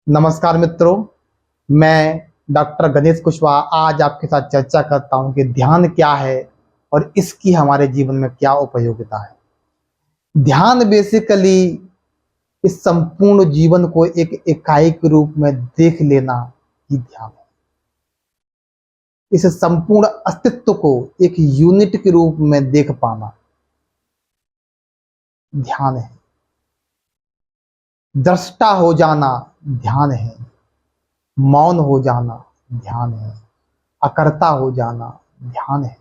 नमस्कार मित्रों, मैं डॉक्टर गणेश कुशवाहा आज आपके साथ चर्चा करता हूं कि ध्यान क्या है और इसकी हमारे जीवन में क्या उपयोगिता है। ध्यान बेसिकली इस संपूर्ण जीवन को एक इकाई के रूप में देख लेना ही ध्यान है। इस संपूर्ण अस्तित्व को एक यूनिट के रूप में देख पाना ध्यान है। दृष्टा हो जाना ध्यान है, मौन हो जाना ध्यान है, अकर्ता हो जाना ध्यान है,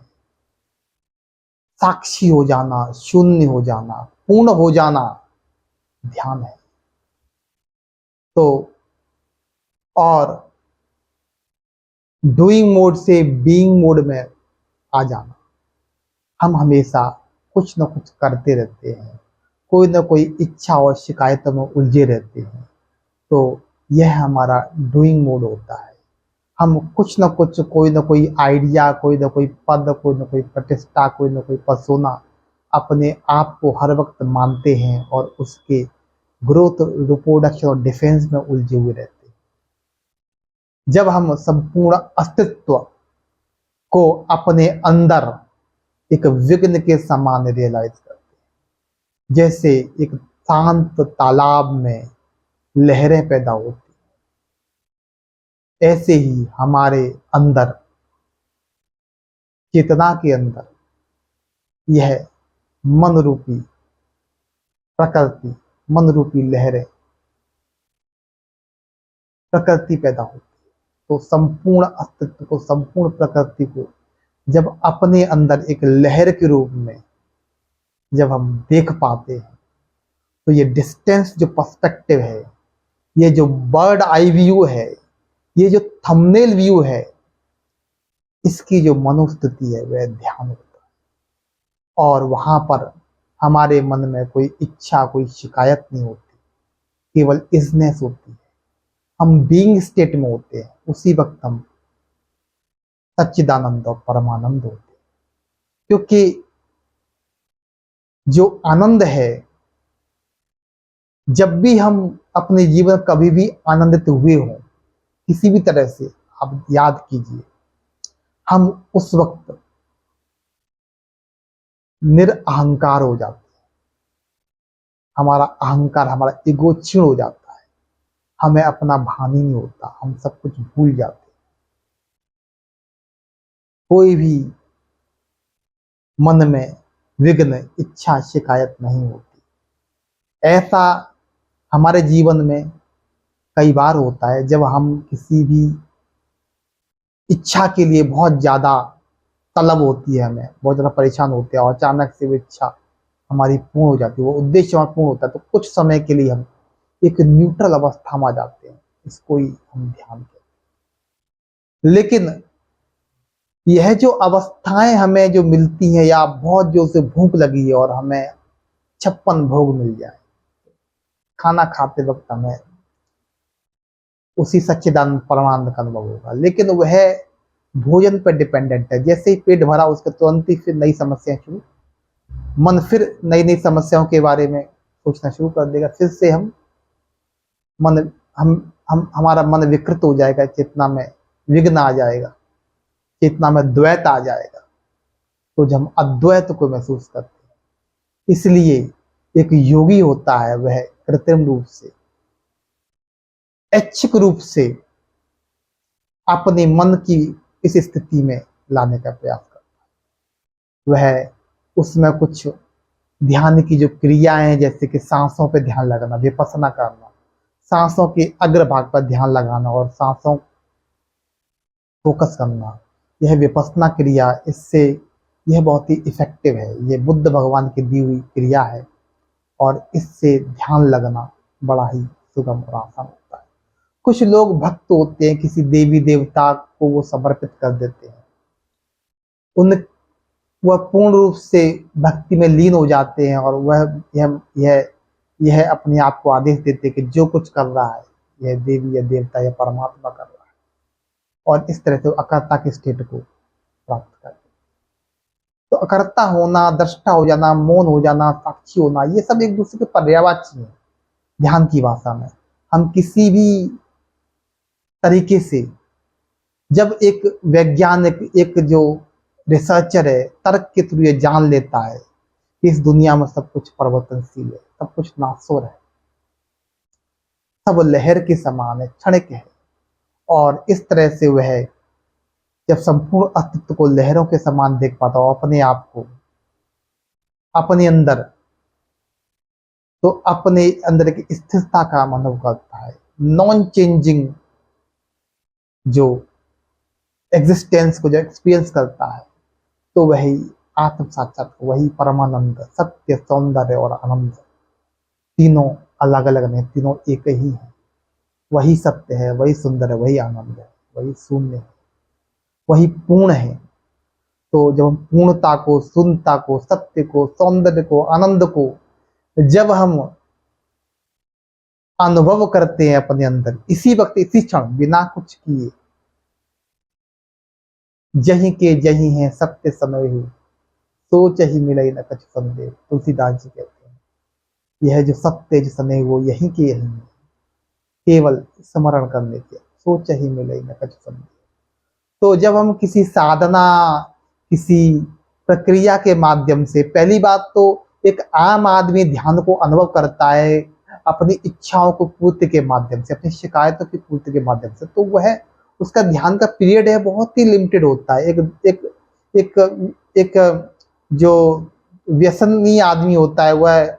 साक्षी हो जाना, शून्य हो जाना, पूर्ण हो जाना ध्यान है। तो और डूइंग मोड से बीइंग मोड में आ जाना। हम हमेशा कुछ न कुछ करते रहते हैं, कोई ना कोई इच्छा और शिकायतों में उलझे रहते हैं। तो यह हमारा डूइंग मोड होता है। हम कुछ न कुछ, कोई ना कोई आइडिया, कोई ना कोई पद, कोई ना कोई प्रतिष्ठा, कोई ना कोई पर्सोना अपने आप को हर वक्त मानते हैं और उसके ग्रोथ, रिप्रोडक्शन और डिफेंस में उलझे हुए रहते हैं। जब हम संपूर्ण अस्तित्व को अपने अंदर एक विघ्न के समान रियलाइज करते हैं, जैसे एक शांत तालाब में लहरें पैदा होती, ऐसे ही हमारे अंदर, चेतना के अंदर, यह मन रूपी प्रकृति, मन रूपी लहरें, प्रकृति पैदा होती। तो संपूर्ण अस्तित्व को, संपूर्ण प्रकृति को जब अपने अंदर एक लहर के रूप में जब हम देख पाते हैं, तो ये डिस्टेंस जो पर्सपेक्टिव है, ये जो बर्ड आई व्यू है, ये जो थंबनेल व्यू है, इसकी जो मनोस्थिति है वह ध्यान होता है। और वहां पर हमारे मन में कोई इच्छा, कोई शिकायत नहीं होती, केवल इजनेस होती है। हम बीइंग स्टेट में होते हैं, उसी वक्त हम सच्चिदानंद और परमानंद होते हैं। क्योंकि जो आनंद है, जब भी हम अपने जीवन कभी भी आनंदित हुए हों किसी भी तरह से, आप याद कीजिए, हम उस वक्त निरअहंकार हो जाते हैं। हमारा अहंकार, हमारा ईगो क्षीण हो जाता है। हमें अपना भान ही नहीं होता, हम सब कुछ भूल जाते हैं। कोई भी मन में विघ्न, इच्छा, शिकायत नहीं होती। ऐसा हमारे जीवन में कई बार होता है जब हम किसी भी इच्छा के लिए बहुत ज्यादा तलब होती है, हमें बहुत ज्यादा परेशान होते हैं और अचानक से वो इच्छा हमारी पूर्ण हो जाती है, वो उद्देश्य हमारा पूर्ण होता है। तो कुछ समय के लिए हम एक न्यूट्रल अवस्था में आ जाते हैं, इसको ही हम ध्यान कहते हैं। लेकिन यह जो अवस्थाएं हमें जो मिलती हैं, या बहुत जो से भूख लगी है और हमें 56 भोग मिल जाए, खाना खाते वक्त हमें उसी सच्चिदानंद परमानंद का अनुभव होगा, लेकिन वह भोजन पर डिपेंडेंट है। जैसे ही पेट भरा, उसके तुरंत ही फिर नई समस्याएं शुरू, मन फिर नई नई समस्याओं के बारे में सोचना शुरू कर देगा। फिर से हम मन हम हमारा मन विकृत हो जाएगा, चेतना में विघ्न आ जाएगा, चेतना में द्वैत आ जाएगा। तो जब हम अद्वैत को महसूस करते हैं, इसलिए एक योगी होता है, वह कृत्रिम रूप से, ऐच्छिक रूप से अपने मन की इस स्थिति में लाने का प्रयास करता है। वह उसमें कुछ ध्यान की जो क्रियाएं हैं, जैसे कि सांसों पे ध्यान लगाना, विपස්සना करना, सांसों के अग्रभाग पर ध्यान लगाना और सांसों फोकस करना, यह विपස්සना क्रिया, इससे यह बहुत ही इफेक्टिव है। यह बुद्ध भगवान की दी हुई क्रिया है और इससे ध्यान लगना बड़ा ही सुगम और आसान होता है। कुछ लोग भक्त होते हैं, किसी देवी देवता को वो समर्पित कर देते हैं, उन वह पूर्ण रूप से भक्ति में लीन हो जाते हैं और वह यह अपने आप को आदेश देते हैं कि जो कुछ कर रहा है यह देवी या देवता या परमात्मा कर रहा है, और इस तरह से अकर्ता के स्टेट को प्राप्त करते हैं। तो अकर्ता होना, दृष्टा हो जाना, मौन हो जाना, साक्षी होना, ये सब एक दूसरे के पर्यायवाची है ध्यान की भाषा में। हम किसी भी तरीके से, जब एक वैज्ञानिक, एक जो रिसर्चर है, तर्क के थ्रू ये जान लेता है कि इस दुनिया में सब कुछ परिवर्तनशील है, सब कुछ नासुर है, सब लहर के समान है, क्षणिक है, और इस तरह से वह जब संपूर्ण अस्तित्व को लहरों के समान देख पाता हो, अपने आप को, अपने अंदर, तो अपने अंदर की स्थिरता का अनुभव करता है, नॉन चेंजिंग जो एग्जिस्टेंस को जो एक्सपीरियंस करता है, तो वही आत्म साक्षात्कार, वही परमानंद, सत्य, सौंदर्य और आनंद, तीनों अलग अलग नहीं, तीनों एक ही है। वही सत्य है, वही सुंदर है, वही आनंद है, वही शून्य है, वही पूर्ण है। तो जब हम पूर्णता को, शून्यता को, सत्य को, सौंदर्य को, आनंद को जब हम अनुभव करते हैं अपने अंदर, इसी वक्त, इसी क्षण, बिना कुछ किए, जही के जही है सत्य समय हो, सोच ही मिले न कछ संदेह, तुलसीदास जी कहते हैं। यह जो सत्य जो समय वो यही के यही है, केवल स्मरण करने के, सोच ही मिले न कछ संदेह। तो जब हम किसी साधना, किसी प्रक्रिया के माध्यम से, पहली बात तो एक आम आदमी ध्यान को अनुभव करता है अपनी इच्छाओं को पूर्ति के माध्यम से, अपनी शिकायतों की पूर्ति के माध्यम से, तो वह उसका ध्यान का पीरियड है बहुत ही लिमिटेड होता है। एक एक एक एक जो व्यसनी आदमी होता है, वह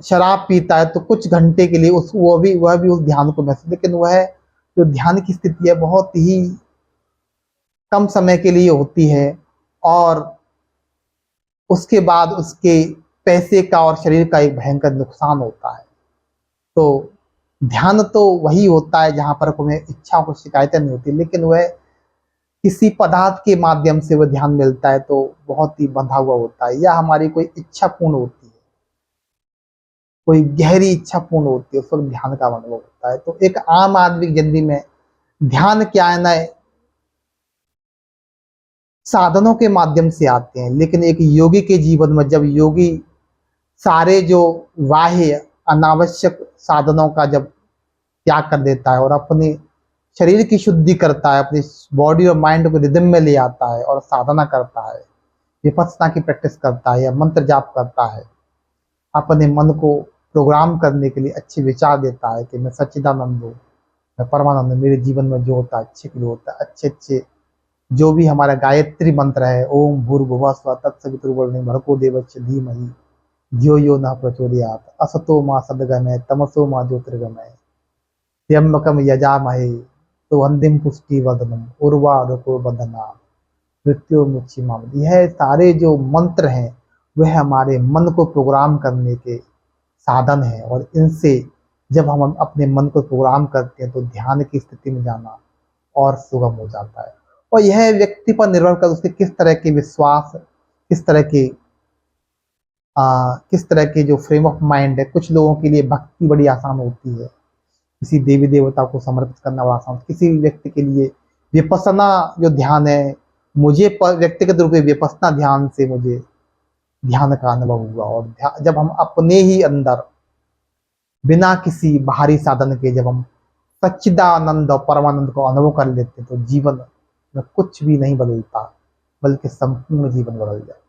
शराब पीता है तो कुछ घंटे के लिए उस वह भी उस ध्यान को महसूस, लेकिन वह जो ध्यान की स्थिति है बहुत ही कम समय के लिए होती है, और उसके बाद उसके पैसे का और शरीर का एक भयंकर नुकसान होता है। तो ध्यान तो वही होता है जहां पर हमें इच्छाओं को शिकायतें नहीं होती, लेकिन वह किसी पदार्थ के माध्यम से वह ध्यान मिलता है तो बहुत ही बंधा हुआ होता है, या हमारी कोई इच्छा पूर्ण होती है, कोई गहरी इच्छा पूर्ण होती है, उस वक्त ध्यान का अनुभव होता है। तो एक आम आदमी की जिंदगी में ध्यान क्या है ना, साधनों के माध्यम से आते हैं, लेकिन एक योगी के जीवन में, जब योगी सारे जो बाह्य अनावश्यक साधनों का जब त्याग कर देता है और अपने शरीर की शुद्धि करता है, अपनी बॉडी और माइंड को रिदम में ले आता है और साधना करता है, विपස්සना की प्रैक्टिस करता है या मंत्र जाप करता है, अपने मन को प्रोग्राम करने के लिए अच्छे विचार देता है कि मैं सच्चिदानंद हूँ, मैं परमानंद, मेरे जीवन में जो होता है अच्छे के लिए होता है, अच्छे अच्छे जो भी हमारा गायत्री मंत्र है, ओम भूर्भुवः स्वः तत्सवितुर्वरेण्यं भर्गो देवस्य धीमहि धियो यो नः प्रचोदयात्, असतो मा सद्गमय तमसो मा ज्योतिर्गमय, त्र्यंबकम यजामहे सुगंधिं पुष्टिवर्धनम् उर्वारुकमिव बन्धनात् मृत्युर्मुक्षीमामृतात्। यह सारे जो मंत्र हैं वह हमारे मन को प्रोग्राम करने के साधन है, और इनसे जब हम अपने मन को प्रोग्राम करते हैं तो ध्यान की स्थिति में जाना और सुगम हो जाता है। और यह व्यक्ति पर निर्भर कर उसके किस तरह के विश्वास, किस तरह के जो फ्रेम ऑफ माइंड है। कुछ लोगों के लिए भक्ति बड़ी आसान होती है, किसी देवी देवता को समर्पित करना बड़ा आसान, किसी व्यक्ति के लिए विपස්සना जो ध्यान है, मुझे व्यक्तिगत रूप से विपස්සना ध्यान से मुझे ध्यान का अनुभव हुआ, और जब हम अपने ही अंदर बिना किसी बाहरी साधन के जब हम सच्चिदानंद और परमानंद को अनुभव कर लेते तो जीवन में कुछ भी नहीं बदलता, बल्कि संपूर्ण जीवन बदल जाता है।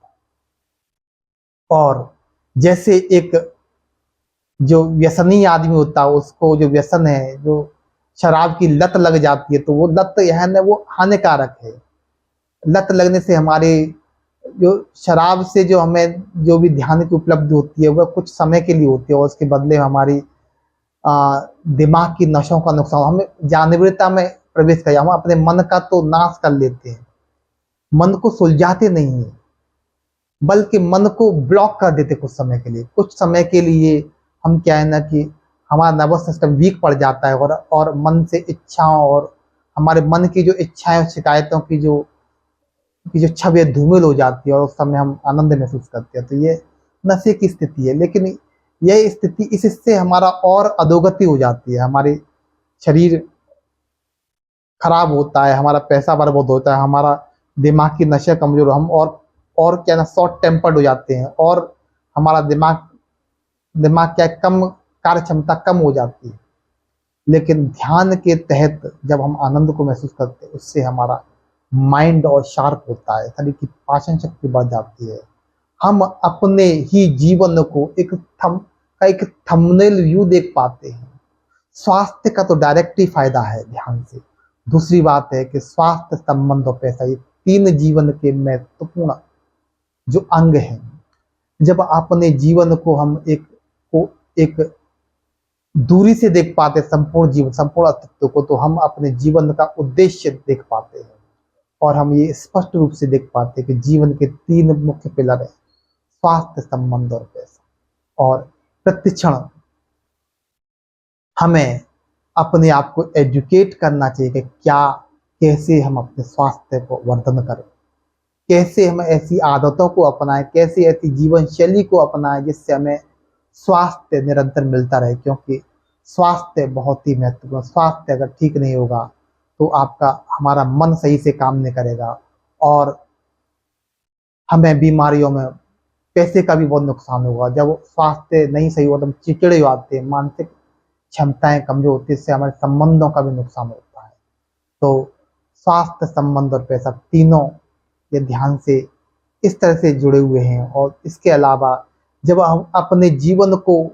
और जैसे एक जो व्यसनी आदमी होता है, उसको जो व्यसन है, जो शराब की लत लग जाती है, तो वो लत यह है वो हानिकारक है। लत लगने से हमारे जो शराब से जो हमें जो भी ध्यान की उपलब्धि होती है वह कुछ समय के लिए होती है, और उसके बदले हमारी दिमाग की नसों का नुकसान, हमें जानवरता में प्रवेश कर, हम अपने मन का तो नाश कर लेते हैं, मन को सुलझाते नहीं है, बल्कि मन को ब्लॉक कर देते कुछ समय के लिए। कुछ समय के लिए हम क्या है ना कि हमारा नर्वस सिस्टम वीक पड़ जाता है, और मन से इच्छाओं और हमारे मन की जो इच्छाएं और शिकायतों की जो छवि धूमिल हो जाती है, और उस समय हम आनंद महसूस करते हैं। तो ये नशे की स्थिति है, लेकिन यह स्थिति, इससे हमारा और अधोगति हो जाती है, हमारे शरीर खराब होता है, हमारा पैसा बर्बाद होता है, हमारा दिमाग की नशे कमजोर, हम और क्या ना शॉर्ट टेम्पर्ड हो जाते हैं, और हमारा दिमाग क्या कम, कार्य क्षमता कम हो जाती है। लेकिन ध्यान के तहत जब हम आनंद को महसूस करते हैं, उससे हमारा माइंड और शार्प होता है, शरीर की पाचन शक्ति बढ़ जाती है। हम अपने ही जीवन को एक थंबनेल व्यू देख पाते हैं। स्वास्थ्य का तो डायरेक्ट ही फायदा है ध्यान से। दूसरी बात है कि स्वास्थ्य, संबंध और पैसा, ये तीन जीवन के महत्वपूर्ण जो अंग हैं। जब अपने जीवन को हम एक दूरी से देख पाते, संपूर्ण जीवन, संपूर्ण अस्तित्व को, तो हम अपने जीवन का उद्देश्य देख पाते हैं और हम ये स्पष्ट रूप से देख पाते हैं कि जीवन के तीन मुख्य पिलर हैं, स्वास्थ्य, संबंध और पैसा। और प्रतिक्षण हमें अपने आप को एजुकेट करना चाहिए कि कैसे हम अपने स्वास्थ्य को वर्धन करें, कैसे हम ऐसी आदतों को अपनाएं, कैसे ऐसी जीवन शैली को अपनाएं जिससे हमें स्वास्थ्य निरंतर मिलता रहे। क्योंकि स्वास्थ्य बहुत ही महत्वपूर्ण, स्वास्थ्य अगर ठीक नहीं होगा तो हमारा मन सही से काम नहीं करेगा और हमें बीमारियों में, पैसे का भी बहुत नुकसान होगा। जब स्वास्थ्य नहीं सही होगा तो हम चिड़चिड़े आते हैं, मानसिक क्षमताएं कमजोर होती है, इससे हमारे संबंधों का भी नुकसान होता है। तो स्वास्थ्य, संबंध और पैसा तीनों ये ध्यान से इस तरह से जुड़े हुए हैं। और इसके अलावा जब हम अपने जीवन को,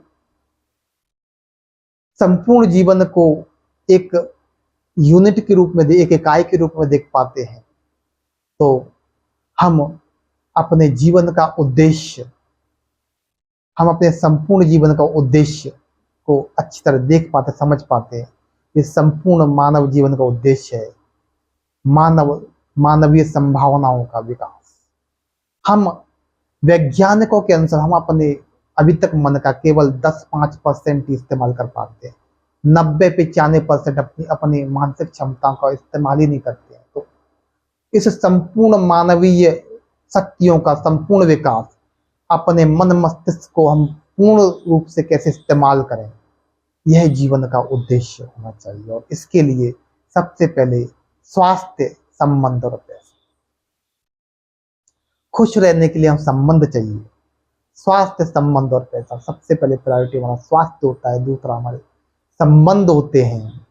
संपूर्ण जीवन को एक यूनिट के रूप में, एक इकाई के रूप में देख पाते हैं, तो हम अपने जीवन का उद्देश्य, हम अपने संपूर्ण जीवन का उद्देश्य को अच्छी तरह देख पाते, समझ पाते हैं। ये संपूर्ण मानव जीवन का उद्देश्य है मानवीय संभावनाओं का विकास। हम वैज्ञानिकों के अनुसार हम अपने अभी तक मन का केवल 10-5% ही इस्तेमाल कर पाते हैं, 90-95% अपनी मानसिक क्षमताओं का इस्तेमाल ही नहीं करते हैं। तो इस संपूर्ण मानवीय शक्तियों का संपूर्ण विकास, अपने मन मस्तिष्क को हम पूर्ण रूप से कैसे इस्तेमाल करें, यह जीवन का उद्देश्य होना चाहिए। और इसके लिए सबसे पहले स्वास्थ्य, संबंध और पैसा। खुश रहने के लिए हम संबंध चाहिए, स्वास्थ्य, संबंध और पैसा। सबसे पहले प्रायोरिटी हमारा स्वास्थ्य होता है, दूसरा हमारे संबंध होते हैं।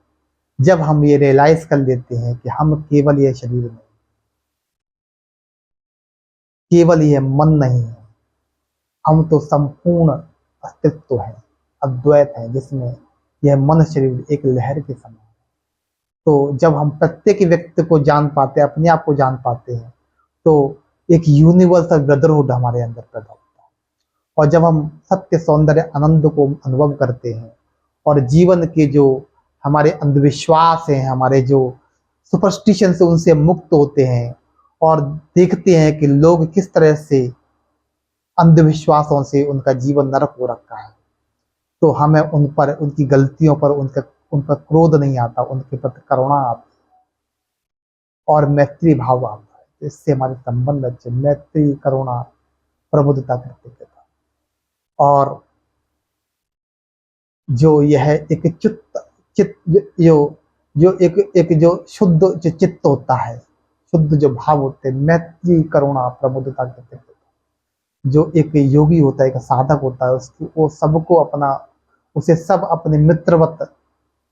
जब हम ये रियलाइज कर लेते हैं कि हम केवल यह शरीर नहीं, केवल यह मन नहीं है, हम तो संपूर्ण अस्तित्व है, अद्वैत है, जिसमें यह मन शरीर एक लहर के समान है। तो जब हम प्रत्येक व्यक्ति को जान पाते हैं, अपने आप को जान पाते हैं, तो एक यूनिवर्सल ब्रदरहुड हमारे अंदर पैदा होता है। और जब हम सत्य, सौंदर्य, आनंद को अनुभव करते हैं और जीवन के जो हमारे अंधविश्वास हैं, हमारे जो सुपरस्टिशन से, उनसे मुक्त होते हैं और देखते हैं कि लोग किस तरह से अंधविश्वासों से उनका जीवन नरक हो रखा है, तो हमें उन पर, उनकी गलतियों पर उन पर क्रोध नहीं आता, उनके प्रति करुणा आती और मैत्री भाव आता है। इससे हमारे संबंध अच्छे, मैत्री, करुणा, प्रबुद्धता करते रहता। और जो यह एक जो शुद्ध जो चित्त होता है, शुद्ध जो भाव होते हैं, मैत्री, करुणा, प्रबुद्धता करते रहता, जो एक योगी होता है, एक साधक होता है, वो सबको अपना, उसे सब अपने मित्रवत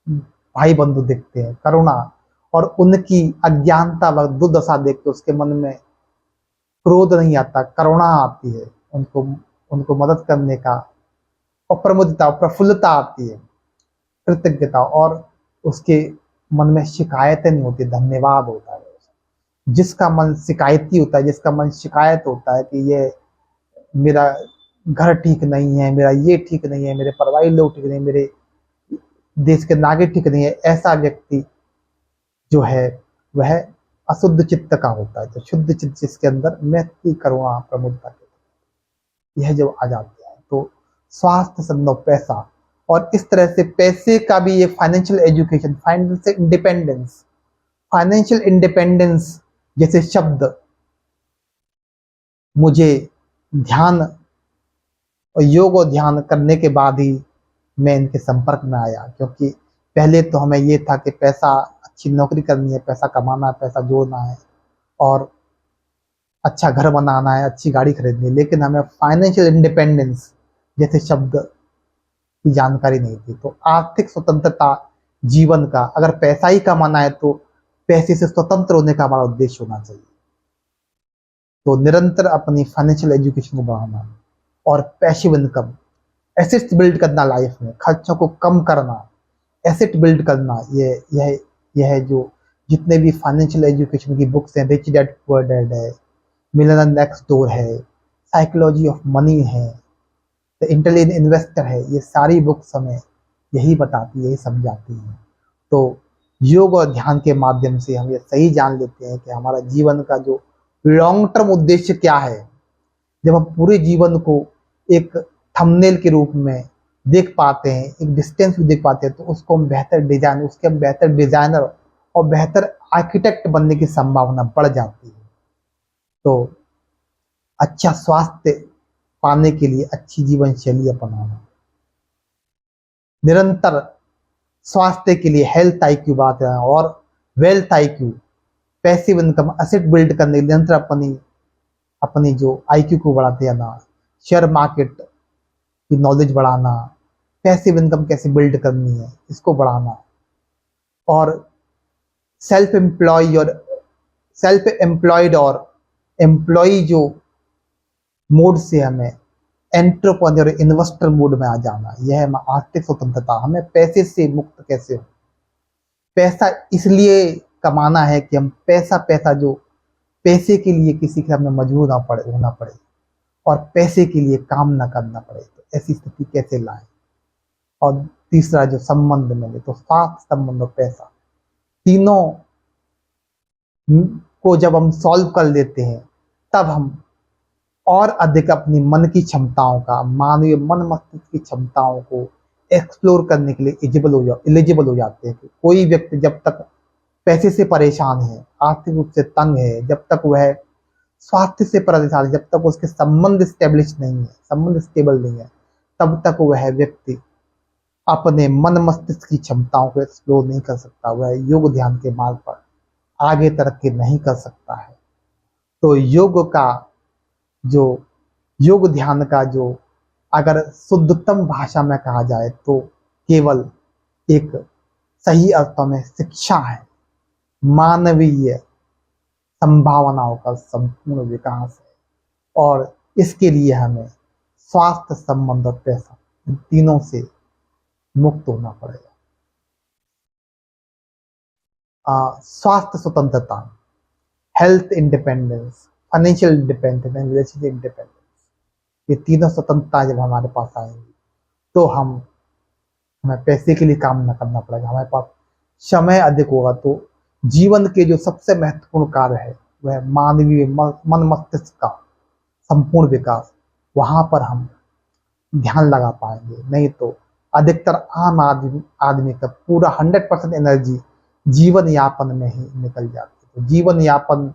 भाई बंधु देखते हैं। करुणा, और उनकी अज्ञानता व दुर्दशा देख के उसके मन में क्रोध नहीं आता, करुणा आती है, उनको मदद करने का, और प्रमुदिता, प्रफुल्लता आती है, कृतज्ञता, और उसके मन में शिकायतें नहीं होती, धन्यवाद होता है। जिसका मन शिकायती होता है, जिसका मन शिकायत होता है कि ये मेरा घर ठीक नहीं है, मेरा ये ठीक नहीं है, मेरे परिवार लोग ठीक नहीं, मेरे देश के नागरिक ठीक नहीं है, ऐसा व्यक्ति जो है वह अशुद्ध चित्त का होता है। तो शुद्ध चित्त जिसके अंदर मैत्री, करुणा, प्रमुखता के, यह जब आ जाते हैं तो स्वास्थ्य, संबंध, पैसा। और इस तरह से पैसे का भी ये financial education, financial independence, financial independence जैसे शब्द मुझे ध्यान और योग और ध्यान करने के बाद ही मैं इनके संपर्क में आया। क्योंकि पहले तो हमें ये था कि पैसा, अच्छी नौकरी करनी है, पैसा कमाना है, पैसा जोड़ना है और अच्छा घर बनाना है, अच्छी गाड़ी खरीदनी है, लेकिन हमें फाइनेंशियल इंडिपेंडेंस जैसे शब्द की जानकारी नहीं थी। तो आर्थिक स्वतंत्रता जीवन का, अगर पैसा ही कमाना है तो पैसे से स्वतंत्र होने का हमारा उद्देश्य होना चाहिए। तो निरंतर अपनी फाइनेंशियल एजुकेशन को बढ़ाना और पैसिव इनकम, एसेट्स बिल्ड करना, लाइफ में खर्चों को कम करना, एसेट बिल्ड करना, यह जो जितने भी फाइनेंशियल एजुकेशन की बुक्स हैं, रिच डैड पुअर डैड है, मिलियनेयर नेक्स्ट डोर है, साइकोलॉजी ऑफ मनी है, द इंटेलिजेंट इन्वेस्टर है, ये सारी बुक्स हमें यही बताती है, यही समझाती हैं। तो योग और ध्यान के माध्यम से हम ये सही जान लेते हैं कि हमारा जीवन का जो लॉन्ग टर्म उद्देश्य क्या है। जब हम पूरे जीवन को एक थंबनेल के रूप में देख पाते हैं, एक डिस्टेंस भी देख पाते हैं, तो उसको हम उसके हम बेहतर डिजाइनर और बेहतर आर्किटेक्ट बनने की संभावना बढ़ जाती है। तो अच्छा स्वास्थ्य पाने के लिए अच्छी जीवन शैली अपनाना, निरंतर स्वास्थ्य के लिए हेल्थ आईक्यू बढ़ाते रहना और wealth IQ, passive income, asset build करने के लिए निरंतर अपनी अपनी जो आईक्यू को बढ़ाते रहना, शेयर मार्केट की नॉलेज बढ़ाना, पैसिव इनकम कैसे बिल्ड करनी है इसको बढ़ाना, और सेल्फ एम्प्लॉयड और एम्प्लॉय जो मोड से हमें एंटरप्रेन्योर इन्वेस्टर मोड में आ जाना। यह है आर्थिक स्वतंत्रता। हमें पैसे से मुक्त कैसे हो, पैसा इसलिए कमाना है कि हम पैसा जो पैसे के लिए किसी के सामने मजबूर ना पड़े होना पड़े और पैसे के लिए काम ना करना पड़े। तो ऐसी स्थिति कैसे लाए। और तीसरा जो संबंध में तो स्वास्थ्य, संबंध और पैसा, तीनों को जब हम सॉल्व कर लेते हैं तब हम और अधिक अपनी मन की क्षमताओं का, मानवीय मन मस्तिष्क की क्षमताओं को एक्सप्लोर करने के लिए एलिजिबल हो जाते हैं। कोई व्यक्ति जब तक पैसे से परेशान है, आर्थिक रूप से तंग है, जब तक वह स्वास्थ्य से परेशान है, जब तक उसके संबंध स्टेबल नहीं है, तब तक वह व्यक्ति अपने मन मस्तिष्क की क्षमताओं को एक्सप्लोर नहीं कर सकता, वह योग ध्यान के मार्ग पर आगे तरक्की नहीं कर सकता है। तो योग ध्यान का जो अगर शुद्धतम भाषा में कहा जाए तो केवल एक सही अर्थों में शिक्षा है, मानवीय संभावनाओं का संपूर्ण विकास है, और इसके लिए हमें स्वास्थ्य, संबंध और पैसा, इन तीनों से मुक्त होना पड़ेगा। स्वास्थ्य स्वतंत्रता, health independence, financial independence, relationship independence, ये तीनों स्वतंत्रता जब हमारे पास आएंगी तो हमें पैसे के लिए काम न करना पड़ेगा, हमारे पास समय अधिक होगा। तो जीवन के जो सबसे महत्वपूर्ण कार्य है वह मानवीय मन मस्तिष्क का संपूर्ण विकास, वहां पर हम ध्यान लगा पाएंगे। नहीं तो अधिकतर आम आदमी का पूरा 100% एनर्जी जीवन यापन में ही निकल जाती है। तो जीवन यापन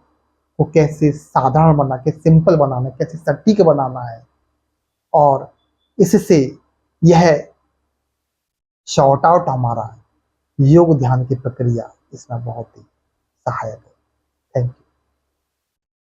को कैसे साधारण बनाना, कैसे सिंपल बनाना, कैसे सटीक बनाना है, और इससे यह शॉर्ट आउट हमारा योग ध्यान की प्रक्रिया इसमें बहुत ही सहायक है। Thank you.